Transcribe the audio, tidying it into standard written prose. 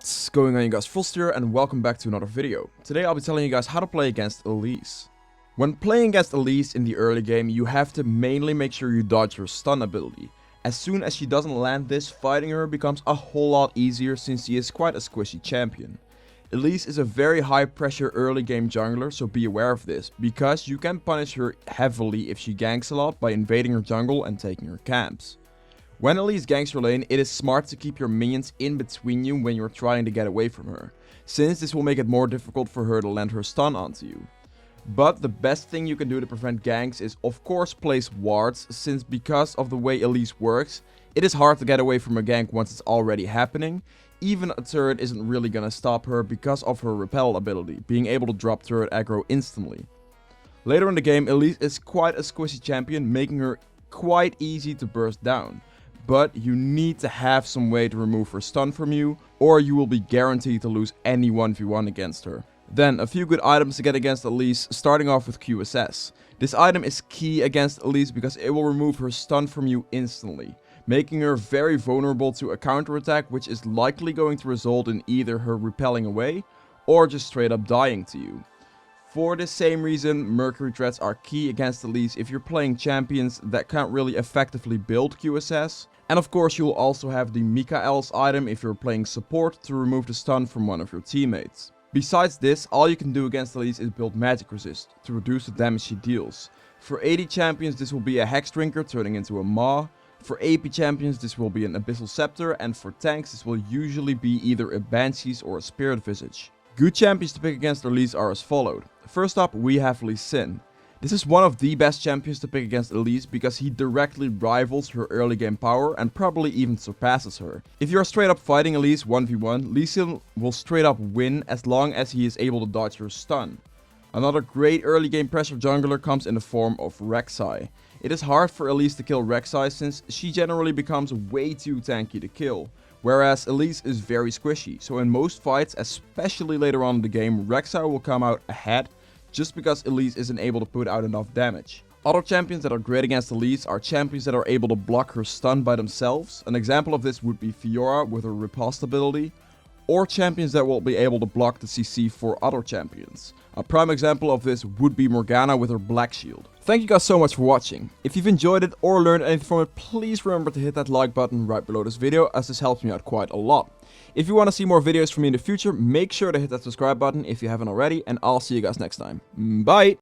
What's going on, you guys? Frost here, and welcome back to another video. Today I'll be telling you guys how to play against Elise. When playing against Elise in the early game, you have to mainly make sure you dodge her stun ability. As soon as she doesn't land this, fighting her becomes a whole lot easier since she is quite a squishy champion. Elise is a very high pressure early game jungler, so be aware of this, because you can punish her heavily if she ganks a lot by invading her jungle and taking her camps. When Elise ganks your lane, it is smart to keep your minions in between you when you're trying to get away from her, since this will make it more difficult for her to land her stun onto you. But the best thing you can do to prevent ganks is of course place wards, since because of the way Elise works, it is hard to get away from a gank once it's already happening. Even a turret isn't really gonna stop her because of her repel ability, being able to drop turret aggro instantly. Later in the game, Elise is quite a squishy champion, making her quite easy to burst down. But you need to have some way to remove her stun from you, or you will be guaranteed to lose any 1v1 against her. Then, a few good items to get against Elise, starting off with QSS. This item is key against Elise because it will remove her stun from you instantly, making her very vulnerable to a counterattack, which is likely going to result in either her repelling away, or just straight up dying to you. For the same reason, Mercury threats are key against Elise if you're playing champions that can't really effectively build QSS. And of course, you'll also have the Mikael's item if you're playing support to remove the stun from one of your teammates. Besides this, all you can do against Elise is build magic resist to reduce the damage she deals. For AD champions, this will be a Hex Drinker turning into a Maw. For AP champions, this will be an Abyssal Scepter, and for tanks, this will usually be either a Banshees or a Spirit Visage. Good champions to pick against Elise are as followed. First up, we have Lee Sin. This is one of the best champions to pick against Elise because he directly rivals her early game power and probably even surpasses her. If you are straight up fighting Elise 1v1, Lee Sin will straight up win as long as he is able to dodge her stun. Another great early game pressure jungler comes in the form of Rek'Sai. It is hard for Elise to kill Rek'Sai since she generally becomes way too tanky to kill. Whereas Elise is very squishy, so in most fights, especially later on in the game, Rek'Sai will come out ahead just because Elise isn't able to put out enough damage. Other champions that are great against Elise are champions that are able to block her stun by themselves. An example of this would be Fiora with her riposte ability, or champions that will be able to block the CC for other champions. A prime example of this would be Morgana with her Black Shield. Thank you guys so much for watching. If you've enjoyed it or learned anything from it, please remember to hit that like button right below this video, as this helps me out quite a lot. If you want to see more videos from me in the future, make sure to hit that subscribe button if you haven't already, and I'll see you guys next time. Bye!